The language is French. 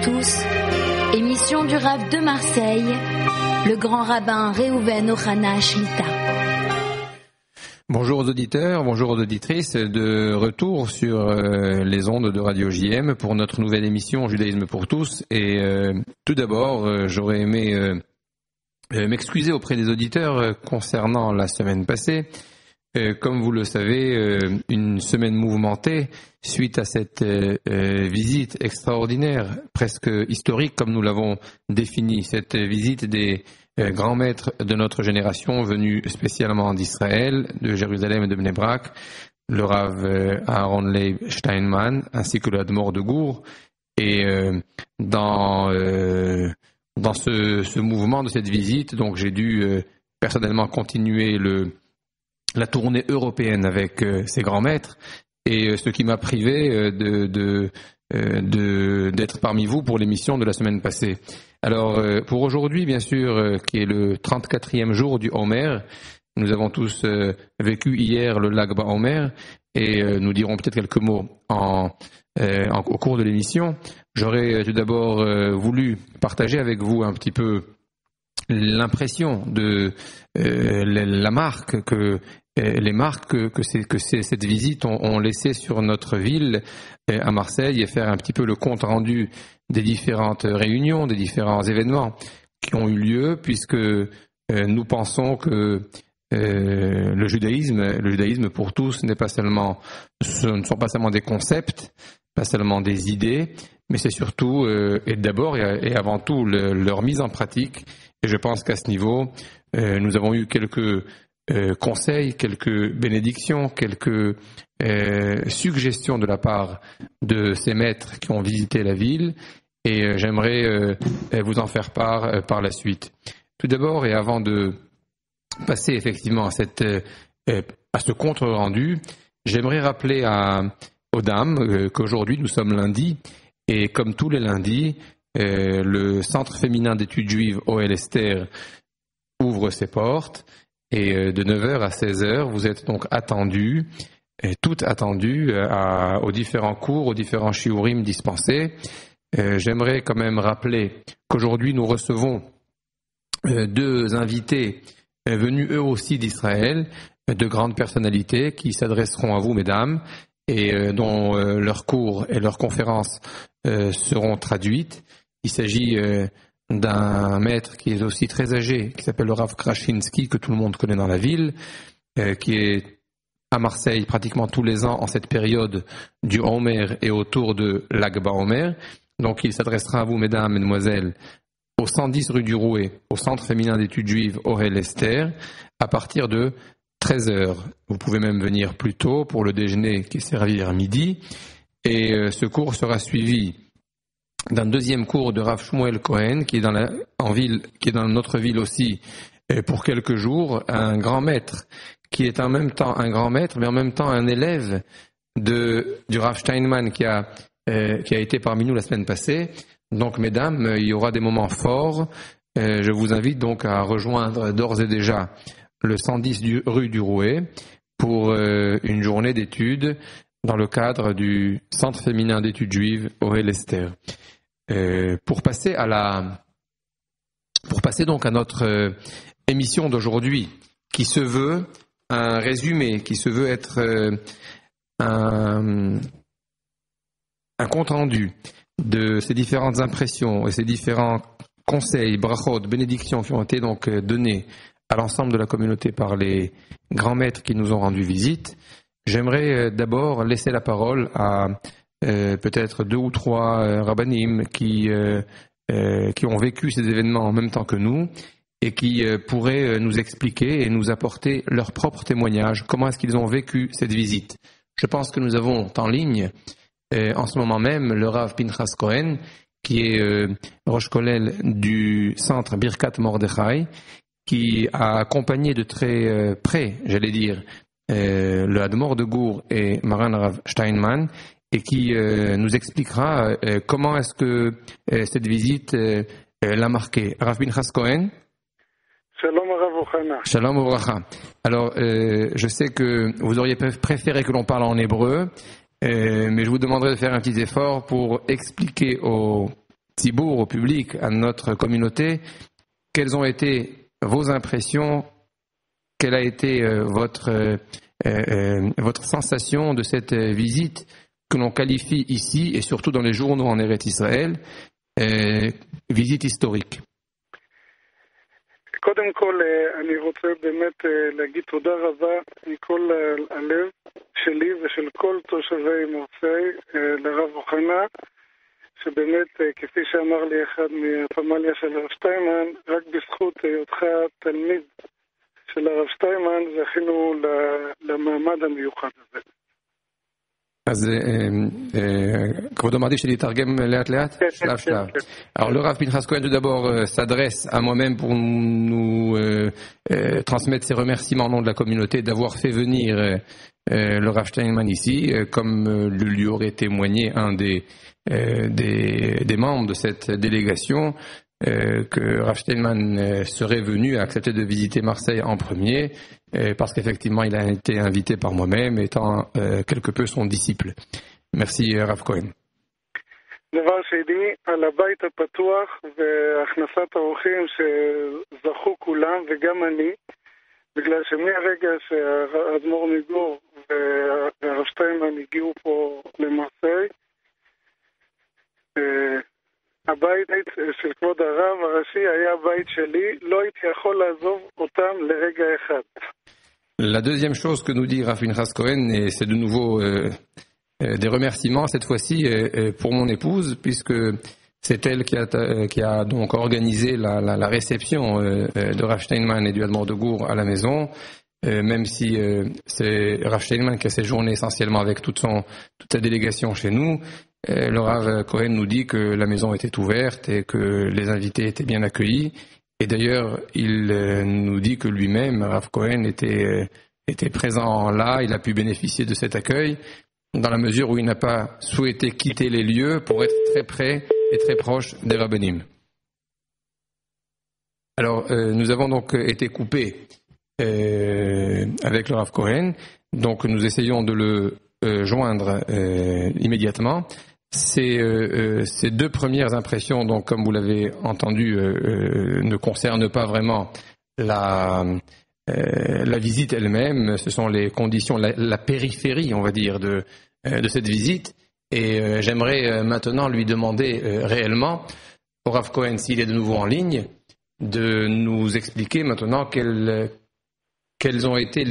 tous, émission du Rav de Marseille, le grand rabbin Réhouven Ochana Shlita. Bonjour aux auditeurs, bonjour aux auditrices, de retour sur les ondes de Radio JM pour notre nouvelle émission Judaïsme pour tous. Et tout d'abord, j'aurais aimé m'excuser auprès des auditeurs concernant la semaine passée. Comme vous le savez, une semaine mouvementée suite à cette visite extraordinaire, presque historique comme nous l'avons défini, cette visite des grands maîtres de notre génération venus spécialement d'Israël, de Jérusalem et de Bnei Brak, le Rav Aaron Leib Steinman ainsi que le Admor de Gour. Et dans ce mouvement de cette visite, donc j'ai dû personnellement continuer la tournée européenne avec ces grands maîtres, et ce qui m'a privé d'être parmi vous pour l'émission de la semaine passée. Alors pour aujourd'hui, bien sûr, qui est le 34e jour du Homer, nous avons tous vécu hier le Lag BaOmer, et nous dirons peut-être quelques mots au cours de l'émission. J'aurais tout d'abord voulu partager avec vous un petit peu l'impression de la marque les marques que cette visite ont laissé sur notre ville à Marseille, et faire un petit peu le compte rendu des différentes réunions, des différents événements qui ont eu lieu, puisque nous pensons que le judaïsme pour tous ce ne sont pas seulement des concepts, pas seulement des idées, mais c'est surtout et d'abord et avant tout leur mise en pratique. Et je pense qu'à ce niveau, nous avons eu quelques conseils, quelques bénédictions, quelques suggestions de la part de ces maîtres qui ont visité la ville, et j'aimerais vous en faire part par la suite. Tout d'abord, et avant de passer effectivement à ce compte rendu, j'aimerais rappeler aux dames qu'aujourd'hui nous sommes lundi, et comme tous les lundis, le Centre féminin d'études juives OL Esther ouvre ses portes, et de 9h à 16h, vous êtes donc attendus, toutes attendues aux différents cours, aux différents shiurim dispensés. J'aimerais quand même rappeler qu'aujourd'hui nous recevons deux invités venus eux aussi d'Israël, de grandes personnalités qui s'adresseront à vous, mesdames, et dont leurs cours et leurs conférences seront traduites. Il s'agit d'un maître qui est aussi très âgé, qui s'appelle le Rav Krashinsky, que tout le monde connaît dans la ville, qui est à Marseille pratiquement tous les ans en cette période du Homer et autour de Lag BaOmer. Donc il s'adressera à vous, mesdames, mesdemoiselles, au 110 rue du Rouet, au Centre féminin d'études juives Orel Esther, à partir de 13h. Vous pouvez même venir plus tôt pour le déjeuner qui est servi à midi, et ce cours sera suivi d'un deuxième cours de Rav Shmuel Cohen, qui est dans notre ville aussi, pour quelques jours, un grand maître, qui est en même temps un grand maître, mais en même temps un élève du Rav Steinman qui a été parmi nous la semaine passée. Donc, mesdames, il y aura des moments forts. Je vous invite donc à rejoindre d'ores et déjà le 110 rue du Rouet pour une journée d'études dans le cadre du Centre féminin d'études juives Orel Esther. Pour passer donc à notre émission d'aujourd'hui, qui se veut un résumé, qui se veut être un compte rendu de ces différentes impressions et ces différents conseils, brachot, bénédictions qui ont été donc donnés à l'ensemble de la communauté par les grands maîtres qui nous ont rendu visite. J'aimerais d'abord laisser la parole à peut-être 2 ou 3 rabbanim qui ont vécu ces événements en même temps que nous, et qui pourraient nous expliquer et nous apporter leur propre témoignage. Comment est-ce qu'ils ont vécu cette visite? Je pense que nous avons en ligne en ce moment même le Rav Pinchas Cohen, qui est Rosh Kollel du centre Birkat Mordechai, qui a accompagné de très près, j'allais dire, le Admor de Gour et Maran Rav Steinman, et qui nous expliquera comment est-ce que cette visite l'a marqué. Rav Pinchas Cohen. Shalom Rav Ochana. Shalom Uvracha. Alors, je sais que vous auriez préféré que l'on parle en hébreu, mais je vous demanderai de faire un petit effort pour expliquer aux Tzibour, au public, à notre communauté, quelles ont été vos impressions, quelle a été votre sensation de cette visite que l'on qualifie ici, et surtout dans les journaux en Eretz Israël, visite historique. קודם כל, אני רוצה באמת להגיד תודה רבה מכל הלב שלי ושל כל תושבי מרסיי לרב אוחנה, שבאמת, כפי שאמר לי אחד מהפמליה של הרב שטיימן, רק בזכות היותך תלמיד של הרב שטיימן, זכינו למעמד המיוחד הזה. אז כבודו מעדיף שנתרגם לאט לאט? שלב שלב. Alors le Rav Pinchas Cohen tout d'abord s'adresse à moi-même pour nous transmettre ses remerciements au nom de la communauté d'avoir fait venir le Rav Steinman ici, comme le lui aurait témoigné un des membres de cette délégation, que Rav Steinman serait venu accepter de visiter Marseille en premier, parce qu'effectivement il a été invité par moi-même, étant quelque peu son disciple. Merci Rav Cohen. דבר שני, על הבית הפתוח והכנסת האורחים שזכו כולם וגם אני, בגלל שמהרגע שהאדמו"ר מגור והרב שטיינמן הגיעו פה למרסיי, הבית של כבוד הרב הראשי היה הבית שלי, לא הייתי יכול לעזוב אותם לרגע אחד. La deuxième chose que nous dit Rav Pinchas Cohen, et c'est de nouveau des remerciements cette fois-ci pour mon épouse, puisque c'est elle qui a donc organisé la réception de Rav Steinman et du Admor de Gour à la maison, même si c'est Rav Steinman qui a séjourné essentiellement avec toute sa délégation chez nous. Le Rav Cohen nous dit que la maison était ouverte et que les invités étaient bien accueillis. Et d'ailleurs, il nous dit que lui-même, Rav Cohen, était présent là, il a pu bénéficier de cet accueil, dans la mesure où il n'a pas souhaité quitter les lieux pour être très près et très proche des rabbinim. Alors, nous avons donc été coupés avec le Rav Cohen, donc nous essayons de le joindre immédiatement. Ces deux premières impressions, donc comme vous l'avez entendu, ne concernent pas vraiment la visite elle-même. Ce sont les conditions, la périphérie, on va dire, de cette visite. Et j'aimerais maintenant lui demander réellement, au Rav Cohen, s'il est de nouveau en ligne, de nous expliquer maintenant quelles ont été